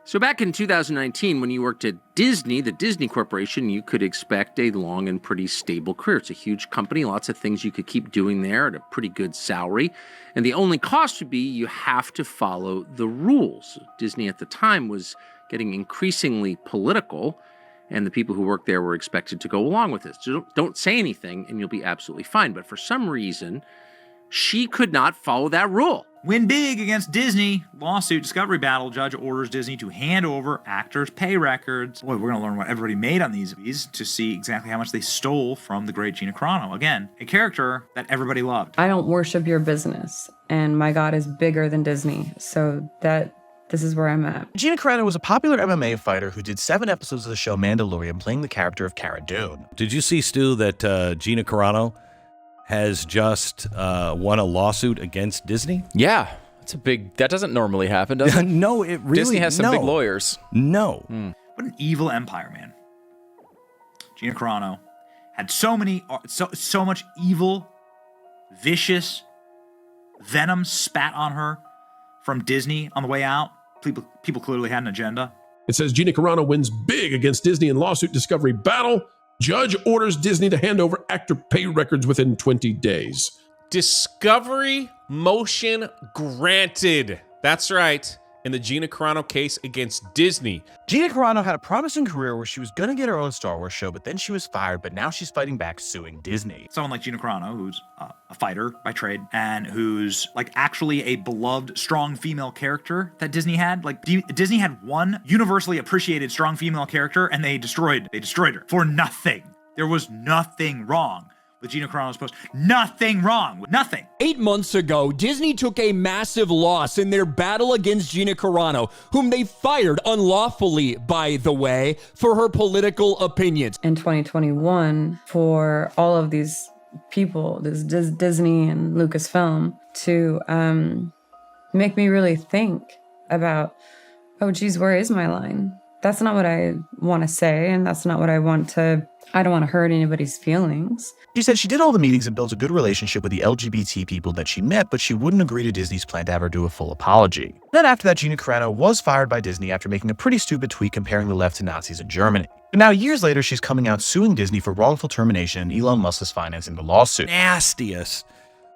So back in 2019, when you worked at Disney, the Disney Corporation, you could expect a long and pretty stable career. It's a huge company, lots of things you could keep doing there at a pretty good salary. And the only cost would be you have to follow the rules. Disney at the time was getting increasingly political, and the people who worked there were expected to go along with this. So don't say anything and you'll be absolutely fine. But for some reason, she could not follow that rule. Win big against Disney. Lawsuit, discovery battle. Judge orders Disney to hand over actors' pay records. Boy, we're going to learn what everybody made on these to see exactly how much they stole from the great Gina Carano. Again, a character that everybody loved. I don't worship your business, and my God is bigger than Disney. So this is where I'm at. Gina Carano was a popular MMA fighter who did 7 episodes of the show Mandalorian, playing the character of Cara Dune. Did you see, Stu, that Gina Carano has just won a lawsuit against Disney? Yeah, it's a big. That doesn't normally happen, does it? No, it really. Disney has some big lawyers. No. What an evil empire, man. Gina Carano had so much evil, vicious venom spat on her from Disney on the way out. People clearly had an agenda. It says Gina Carano wins big against Disney in lawsuit discovery battle. Judge orders Disney to hand over actor pay records within 20 days. Discovery motion granted. That's right. In the Gina Carano case against Disney. Gina Carano had a promising career where she was going to get her own Star Wars show, but then she was fired, but now she's fighting back, suing Disney. Someone like Gina Carano, who's a fighter by trade, and who's like actually a beloved, strong female character that Disney had. Like Disney had one universally appreciated strong female character, and they destroyed her for nothing. There was nothing wrong with Gina Carano's post. Nothing wrong with nothing. 8 months ago, Disney took a massive loss in their battle against Gina Carano, whom they fired unlawfully, by the way, for her political opinions. In 2021, for all of these people, this Disney and Lucasfilm, to make me really think about, oh geez, where is my line? That's not what I want to say, and that's not what I don't want to hurt anybody's feelings. She said she did all the meetings and built a good relationship with the LGBT people that she met, but she wouldn't agree to Disney's plan to have her do a full apology. Then after that, Gina Carano was fired by Disney after making a pretty stupid tweet comparing the left to Nazis in Germany. But now, years later, she's coming out suing Disney for wrongful termination, and Elon Musk is financing the lawsuit. Nastiest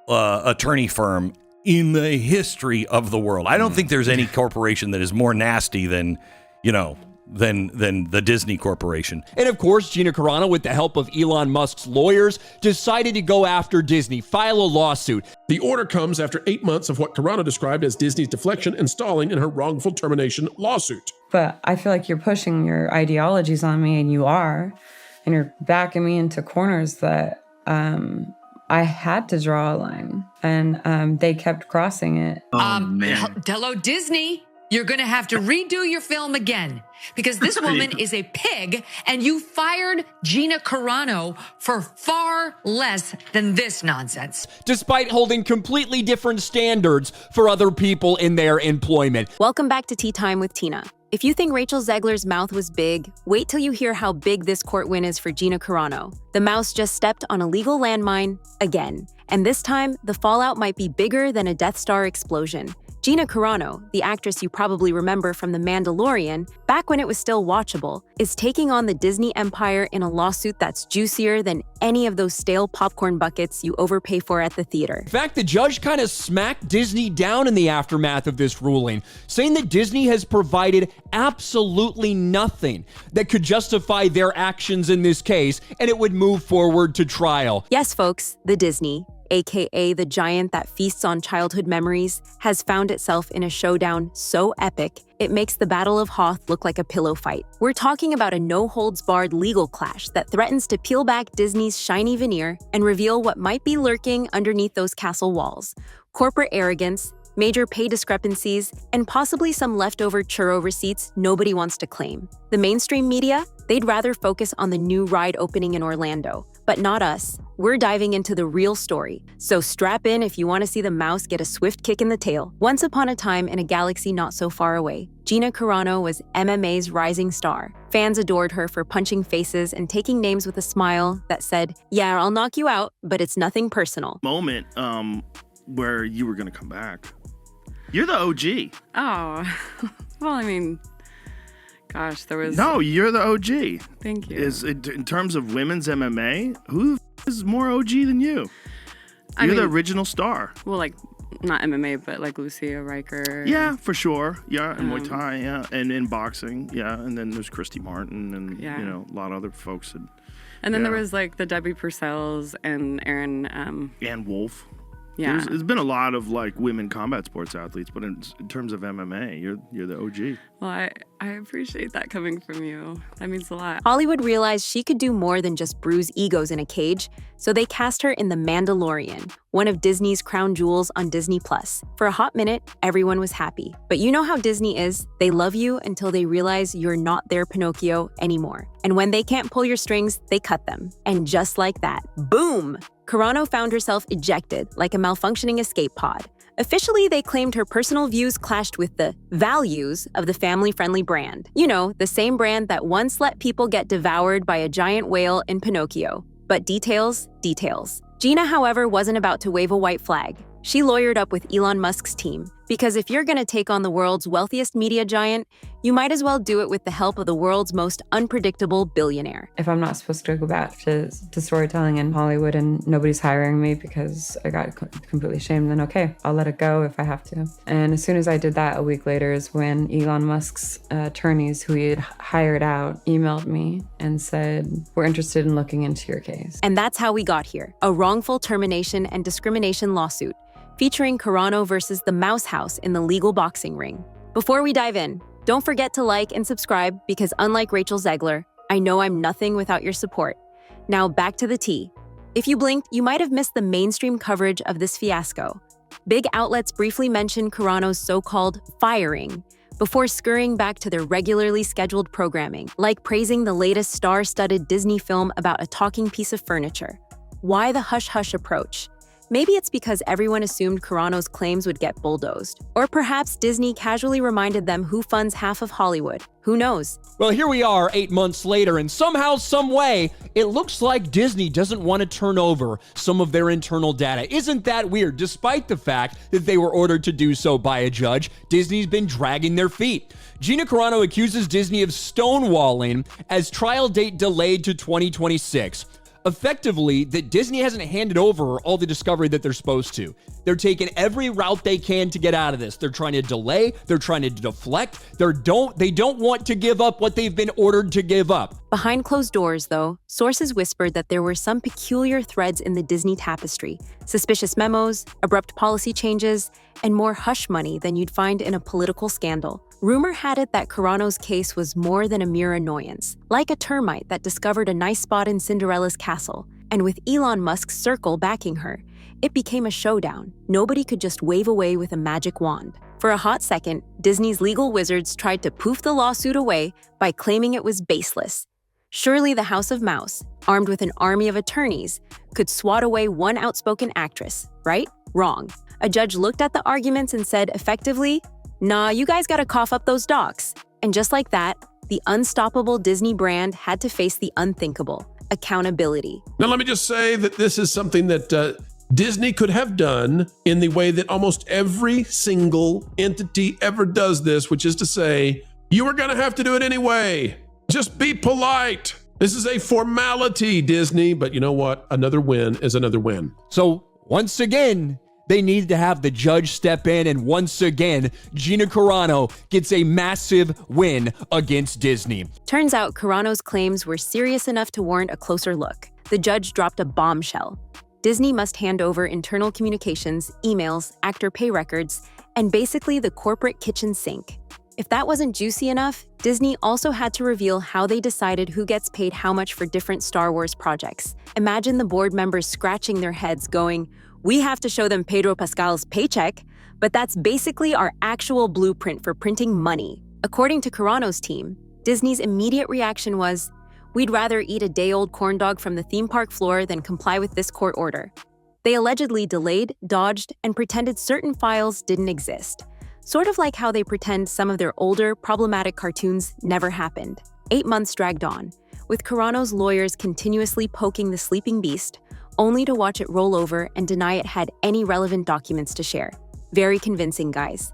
attorney firm in the history of the world. I don't think there's any corporation that is more nasty than the Disney Corporation. And of course, Gina Carano, with the help of Elon Musk's lawyers, decided to go after Disney, file a lawsuit. The order comes after 8 months of what Carano described as Disney's deflection and stalling in her wrongful termination lawsuit. But I feel like you're pushing your ideologies on me, and you're backing me into corners that I had to draw a line, and they kept crossing it. Hello, Disney. You're going to have to redo your film again because this woman is a pig, and you fired Gina Carano for far less than this nonsense. Despite holding completely different standards for other people in their employment. Welcome back to Tea Time with Tina. If you think Rachel Zegler's mouth was big, wait till you hear how big this court win is for Gina Carano. The mouse just stepped on a legal landmine again. And this time, the fallout might be bigger than a Death Star explosion. Gina Carano, the actress you probably remember from The Mandalorian, back when it was still watchable, is taking on the Disney empire in a lawsuit that's juicier than any of those stale popcorn buckets you overpay for at the theater. In fact, the judge kind of smacked Disney down in the aftermath of this ruling, saying that Disney has provided absolutely nothing that could justify their actions in this case, and it would move forward to trial. Yes, folks, the Disney, a.k.a. the giant that feasts on childhood memories, has found itself in a showdown so epic, it makes the Battle of Hoth look like a pillow fight. We're talking about a no-holds-barred legal clash that threatens to peel back Disney's shiny veneer and reveal what might be lurking underneath those castle walls: corporate arrogance, major pay discrepancies, and possibly some leftover churro receipts nobody wants to claim. The mainstream media, they'd rather focus on the new ride opening in Orlando. But not us. We're diving into the real story. So strap in if you want to see the mouse get a swift kick in the tail. Once upon a time in a galaxy not so far away, Gina Carano was MMA's rising star. Fans adored her for punching faces and taking names with a smile that said, "Yeah, I'll knock you out, but it's nothing personal." Moment where you were going to come back. You're the OG. Oh, well, I mean, gosh, there was... No, you're the OG. Thank you. In terms of women's MMA, who is more OG than you? You're the original star. Well, like, not MMA, but like Lucia Riker. Yeah, for sure. Yeah, and Muay Thai, yeah. And in boxing, yeah. And then there's Christy Martin and, you know, a lot of other folks. And then there was like the Debbie Purcells and Erin... Ann Wolf. Yeah. There's been a lot of like women combat sports athletes, but in terms of MMA, you're the OG. Well, I appreciate that coming from you. That means a lot. Hollywood realized she could do more than just bruise egos in a cage, so they cast her in The Mandalorian, one of Disney's crown jewels on Disney+. For a hot minute, everyone was happy. But you know how Disney is. They love you until they realize you're not their Pinocchio anymore. And when they can't pull your strings, they cut them. And just like that, boom! Carano found herself ejected like a malfunctioning escape pod. Officially, they claimed her personal views clashed with the values of the family-friendly brand. You know, the same brand that once let people get devoured by a giant whale in Pinocchio. But details. Gina, however, wasn't about to wave a white flag. She lawyered up with Elon Musk's team, because if you're gonna take on the world's wealthiest media giant, you might as well do it with the help of the world's most unpredictable billionaire. If I'm not supposed to go back to storytelling in Hollywood and nobody's hiring me because I got completely shamed, then okay, I'll let it go if I have to. And as soon as I did that, a week later is when Elon Musk's attorneys, who he had hired out, emailed me and said, we're interested in looking into your case. And that's how we got here, a wrongful termination and discrimination lawsuit featuring Carano versus the Mouse House in the legal boxing ring. Before we dive in, don't forget to like and subscribe because unlike Rachel Zegler, I know I'm nothing without your support. Now back to the tea. If you blinked, you might have missed the mainstream coverage of this fiasco. Big outlets briefly mentioned Carano's so-called firing before scurrying back to their regularly scheduled programming, like praising the latest star-studded Disney film about a talking piece of furniture. Why the hush-hush approach? Maybe it's because everyone assumed Carano's claims would get bulldozed. Or perhaps Disney casually reminded them who funds half of Hollywood. Who knows? Well, here we are 8 months later, and somehow, some way, it looks like Disney doesn't want to turn over some of their internal data. Isn't that weird? Despite the fact that they were ordered to do so by a judge, Disney's been dragging their feet. Gina Carano accuses Disney of stonewalling as trial date delayed to 2026. Effectively, that Disney hasn't handed over all the discovery that they're supposed to. They're taking every route they can to get out of this. They're trying to delay, they're trying to deflect, they don't want to give up what they've been ordered to give up. Behind closed doors, though, sources whispered that there were some peculiar threads in the Disney tapestry, suspicious memos, abrupt policy changes, and more hush money than you'd find in a political scandal. Rumor had it that Carano's case was more than a mere annoyance, like a termite that discovered a nice spot in Cinderella's castle. And with Elon Musk's circle backing her, it became a showdown. Nobody could just wave away with a magic wand. For a hot second, Disney's legal wizards tried to poof the lawsuit away by claiming it was baseless. Surely the House of Mouse, armed with an army of attorneys, could swat away one outspoken actress, right? Wrong. A judge looked at the arguments and said effectively, nah, you guys gotta cough up those docs. And just like that, the unstoppable Disney brand had to face the unthinkable: accountability. Now, let me just say that this is something that Disney could have done in the way that almost every single entity ever does this, which is to say, you are gonna have to do it anyway. Just be polite. This is a formality, Disney, but you know what? Another win is another win. So once again, they needed to have the judge step in, and once again, Gina Carano gets a massive win against Disney. Turns out Carano's claims were serious enough to warrant a closer look. The judge dropped a bombshell. Disney must hand over internal communications, emails, actor pay records, and basically the corporate kitchen sink. If that wasn't juicy enough, Disney also had to reveal how they decided who gets paid how much for different Star Wars projects. Imagine the board members scratching their heads going, we have to show them Pedro Pascal's paycheck, but that's basically our actual blueprint for printing money. According to Carano's team, Disney's immediate reaction was, we'd rather eat a day-old corn dog from the theme park floor than comply with this court order. They allegedly delayed, dodged, and pretended certain files didn't exist. Sort of like how they pretend some of their older, problematic cartoons never happened. 8 months dragged on, with Carano's lawyers continuously poking the sleeping beast, only to watch it roll over and deny it had any relevant documents to share. Very convincing, guys.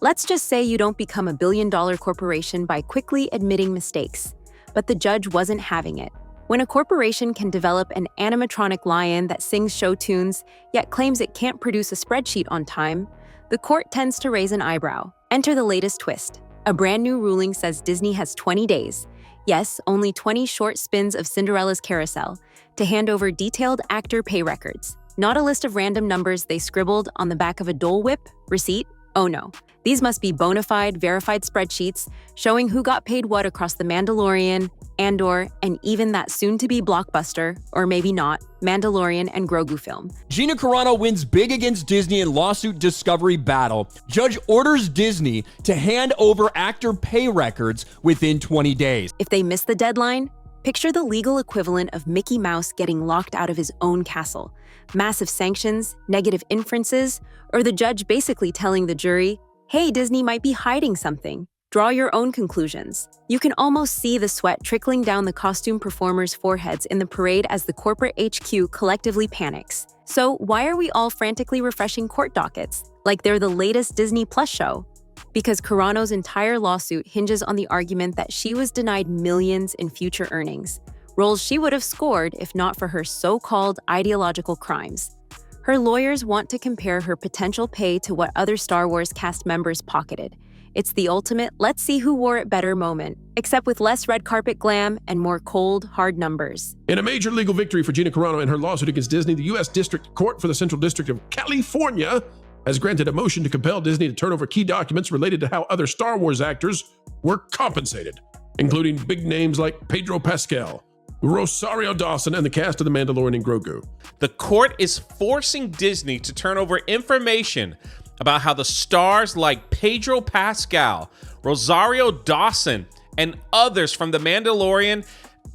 Let's just say you don't become a billion-dollar corporation by quickly admitting mistakes. But the judge wasn't having it. When a corporation can develop an animatronic lion that sings show tunes, yet claims it can't produce a spreadsheet on time, the court tends to raise an eyebrow. Enter the latest twist. A brand new ruling says Disney has 20 days, yes, only 20 short spins of Cinderella's carousel, to hand over detailed actor pay records. Not a list of random numbers they scribbled on the back of a Dole Whip receipt. Oh no. These must be bona fide, verified spreadsheets showing who got paid what across The Mandalorian, Andor, and even that soon-to-be blockbuster, or maybe not, Mandalorian and Grogu film. Gina Carano wins big against Disney in lawsuit discovery battle. Judge orders Disney to hand over actor pay records within 20 days. If they miss the deadline, picture the legal equivalent of Mickey Mouse getting locked out of his own castle. Massive sanctions, negative inferences, or the judge basically telling the jury, hey, Disney might be hiding something. Draw your own conclusions. You can almost see the sweat trickling down the costume performers' foreheads in the parade as the corporate HQ collectively panics. So why are we all frantically refreshing court dockets like they're the latest Disney Plus show? Because Carano's entire lawsuit hinges on the argument that she was denied millions in future earnings, roles she would have scored if not for her so-called ideological crimes. Her lawyers want to compare her potential pay to what other Star Wars cast members pocketed. It's the ultimate let's see who wore it better moment, except with less red carpet glam and more cold, hard numbers. In a major legal victory for Gina Carano and her lawsuit against Disney, the U.S. District Court for the Central District of California has granted a motion to compel Disney to turn over key documents related to how other Star Wars actors were compensated, including big names like Pedro Pascal, Rosario Dawson, and the cast of The Mandalorian and Grogu. The court is forcing Disney to turn over information about how the stars like Pedro Pascal, Rosario Dawson, and others from The Mandalorian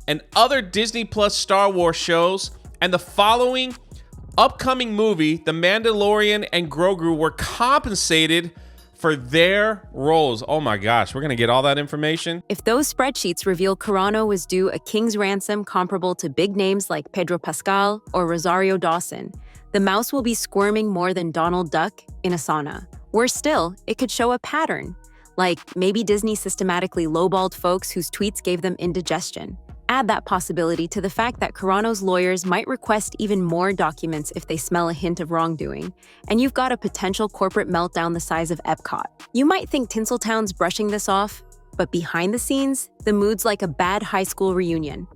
and other Disney Plus Star Wars shows and the following upcoming movie, The Mandalorian and Grogu, were compensated for their roles. Oh my gosh, we're gonna get all that information? If those spreadsheets reveal Carano was due a king's ransom comparable to big names like Pedro Pascal or Rosario Dawson, the mouse will be squirming more than Donald Duck in a sauna. Worse still, it could show a pattern, like maybe Disney systematically lowballed folks whose tweets gave them indigestion. Add that possibility to the fact that Carano's lawyers might request even more documents if they smell a hint of wrongdoing, and you've got a potential corporate meltdown the size of Epcot. You might think Tinseltown's brushing this off, but behind the scenes, the mood's like a bad high school reunion.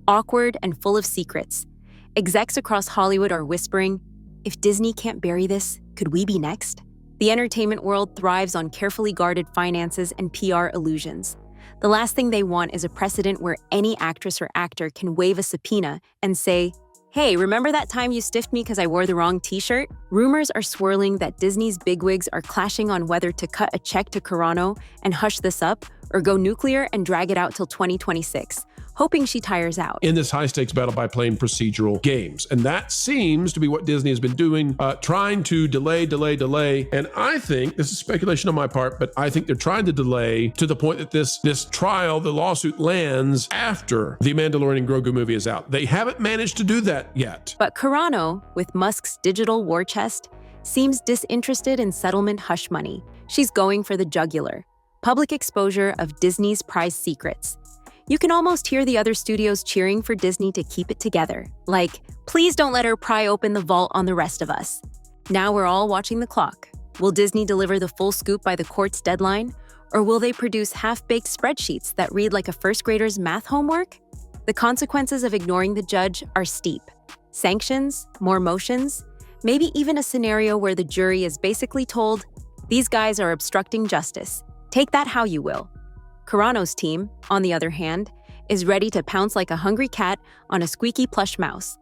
Awkward and full of secrets. Execs across Hollywood are whispering, if Disney can't bury this, could we be next? The entertainment world thrives on carefully guarded finances and PR illusions. The last thing they want is a precedent where any actress or actor can wave a subpoena and say, hey, remember that time you stiffed me because I wore the wrong t-shirt? Rumors are swirling that Disney's bigwigs are clashing on whether to cut a check to Carano and hush this up or go nuclear and drag it out till 2026, hoping she tires out. In this high-stakes battle by playing procedural games. And that seems to be what Disney has been doing, trying to delay. And I think, this is speculation on my part, but I think they're trying to delay to the point that this trial, the lawsuit, lands after the Mandalorian and Grogu movie is out. They haven't managed to do that yet. But Carano, with Musk's digital war chest, seems disinterested in settlement hush money. She's going for the jugular. Public exposure of Disney's prized secrets. You can almost hear the other studios cheering for Disney to keep it together. Like, please don't let her pry open the vault on the rest of us. Now we're all watching the clock. Will Disney deliver the full scoop by the court's deadline? Or will they produce half-baked spreadsheets that read like a first grader's math homework? The consequences of ignoring the judge are steep. Sanctions, more motions, maybe even a scenario where the jury is basically told, these guys are obstructing justice. Take that how you will. Carano's team, on the other hand, is ready to pounce like a hungry cat on a squeaky plush mouse.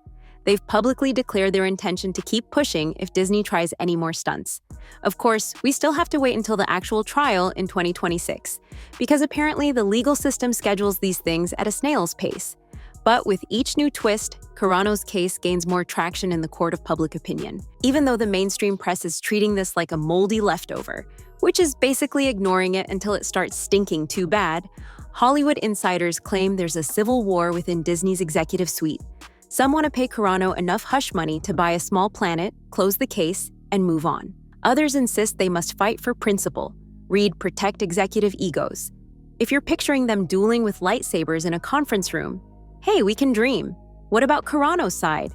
They've publicly declared their intention to keep pushing if Disney tries any more stunts. Of course, we still have to wait until the actual trial in 2026, because apparently the legal system schedules these things at a snail's pace. But with each new twist, Carano's case gains more traction in the court of public opinion, even though the mainstream press is treating this like a moldy leftover, which is basically ignoring it until it starts stinking too bad. Hollywood insiders claim there's a civil war within Disney's executive suite. Some want to pay Carano enough hush money to buy a small planet, close the case, and move on. Others insist they must fight for principle, Read Protect Executive Egos. If you're picturing them dueling with lightsabers in a conference room, hey, we can dream. What about Carano's side?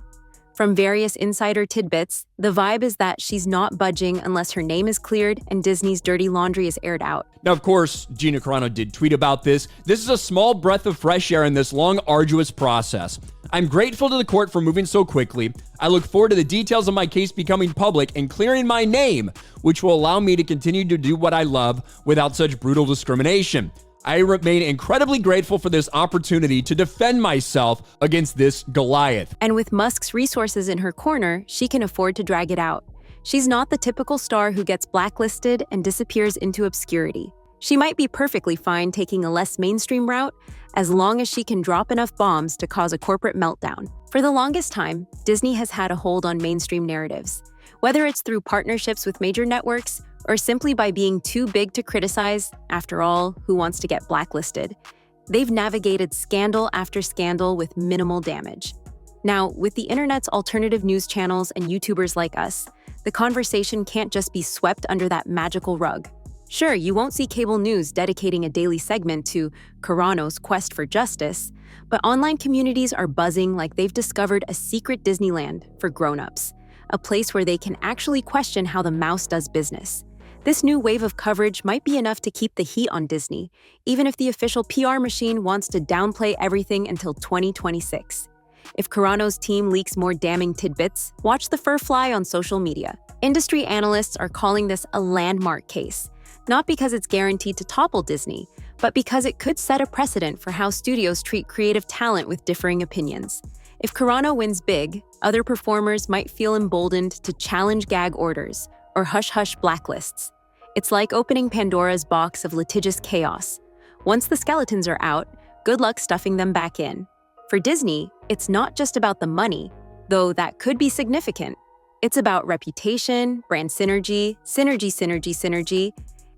From various insider tidbits, the vibe is that she's not budging unless her name is cleared and Disney's dirty laundry is aired out. Now, of course, Gina Carano did tweet about this. This is a small breath of fresh air in this long, arduous process. I'm grateful to the court for moving so quickly. I look forward to the details of my case becoming public and clearing my name, which will allow me to continue to do what I love without such brutal discrimination. I remain incredibly grateful for this opportunity to defend myself against this Goliath. And with Musk's resources in her corner, she can afford to drag it out. She's not the typical star who gets blacklisted and disappears into obscurity. She might be perfectly fine taking a less mainstream route, as long as she can drop enough bombs to cause a corporate meltdown. For the longest time, Disney has had a hold on mainstream narratives. Whether it's through partnerships with major networks, or simply by being too big to criticize, after all, who wants to get blacklisted? They've navigated scandal after scandal with minimal damage. Now, with the internet's alternative news channels and YouTubers like us, the conversation can't just be swept under that magical rug. Sure, you won't see cable news dedicating a daily segment to Carano's quest for justice, but online communities are buzzing like they've discovered a secret Disneyland for grown-ups, a place where they can actually question how the mouse does business. This new wave of coverage might be enough to keep the heat on Disney, even if the official PR machine wants to downplay everything until 2026. If Carano's team leaks more damning tidbits, watch the fur fly on social media. Industry analysts are calling this a landmark case, not because it's guaranteed to topple Disney, but because it could set a precedent for how studios treat creative talent with differing opinions. If Carano wins big, other performers might feel emboldened to challenge gag orders or hush-hush blacklists. It's like opening Pandora's box of litigious chaos. Once the skeletons are out, good luck stuffing them back in. For Disney, it's not just about the money, though that could be significant. It's about reputation, brand synergy,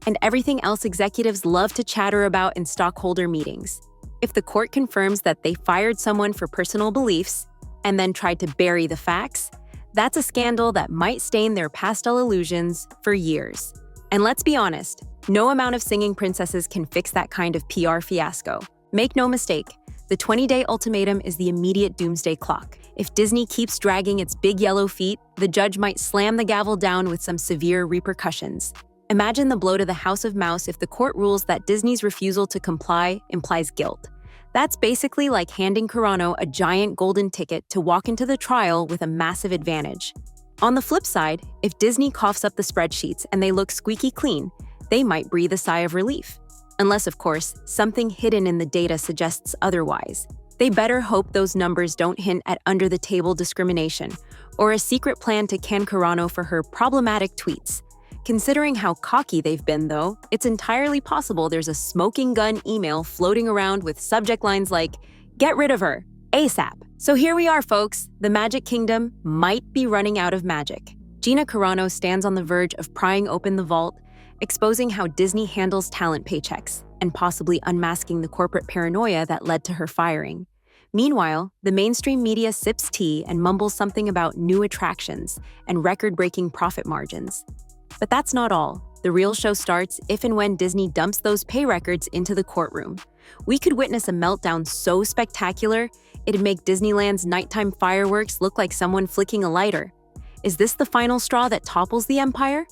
and everything else executives love to chatter about in stockholder meetings. If the court confirms that they fired someone for personal beliefs and then tried to bury the facts, that's a scandal that might stain their pastel illusions for years. And let's be honest, no amount of singing princesses can fix that kind of PR fiasco. Make no mistake, the 20-day ultimatum is the immediate doomsday clock. If Disney keeps dragging its big yellow feet, the judge might slam the gavel down with some severe repercussions. Imagine the blow to the House of Mouse if the court rules that Disney's refusal to comply implies guilt. That's basically like handing Carano a giant golden ticket to walk into the trial with a massive advantage. On the flip side, if Disney coughs up the spreadsheets and they look squeaky clean, they might breathe a sigh of relief. Unless, of course, something hidden in the data suggests otherwise. They better hope those numbers don't hint at under-the-table discrimination or a secret plan to can Carano for her problematic tweets. Considering how cocky they've been, though, it's entirely possible there's a smoking gun email floating around with subject lines like, "Get rid of her, ASAP." So here we are, folks. The Magic Kingdom might be running out of magic. Gina Carano stands on the verge of prying open the vault, exposing how Disney handles talent paychecks, and possibly unmasking the corporate paranoia that led to her firing. Meanwhile, the mainstream media sips tea and mumbles something about new attractions and record-breaking profit margins. But that's not all. The real show starts if and when Disney dumps those pay records into the courtroom. We could witness a meltdown so spectacular, it'd make Disneyland's nighttime fireworks look like someone flicking a lighter. Is this the final straw that topples the empire?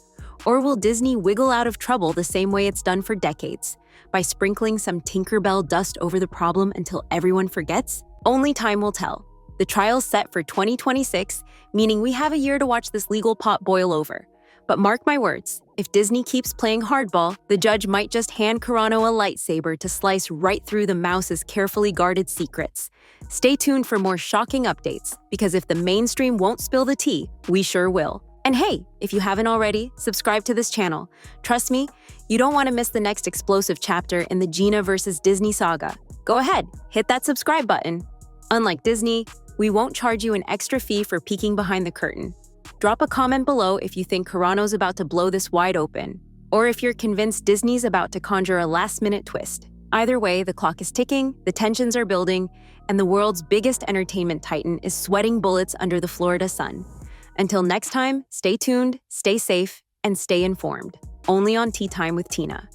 Or will Disney wiggle out of trouble the same way it's done for decades, by sprinkling some Tinkerbell dust over the problem until everyone forgets? Only time will tell. The trial's set for 2026, meaning we have a year to watch this legal pot boil over. But mark my words, if Disney keeps playing hardball, the judge might just hand Carano a lightsaber to slice right through the mouse's carefully guarded secrets. Stay tuned for more shocking updates, because if the mainstream won't spill the tea, we sure will. And hey, if you haven't already, subscribe to this channel. Trust me, you don't want to miss the next explosive chapter in the Gina versus Disney saga. Go ahead, hit that subscribe button. Unlike Disney, we won't charge you an extra fee for peeking behind the curtain. Drop a comment below if you think Carano's about to blow this wide open, or if you're convinced Disney's about to conjure a last-minute twist. Either way, the clock is ticking, the tensions are building, and the world's biggest entertainment titan is sweating bullets under the Florida sun. Until next time, stay tuned, stay safe, and stay informed. only on Tea Time with Tina.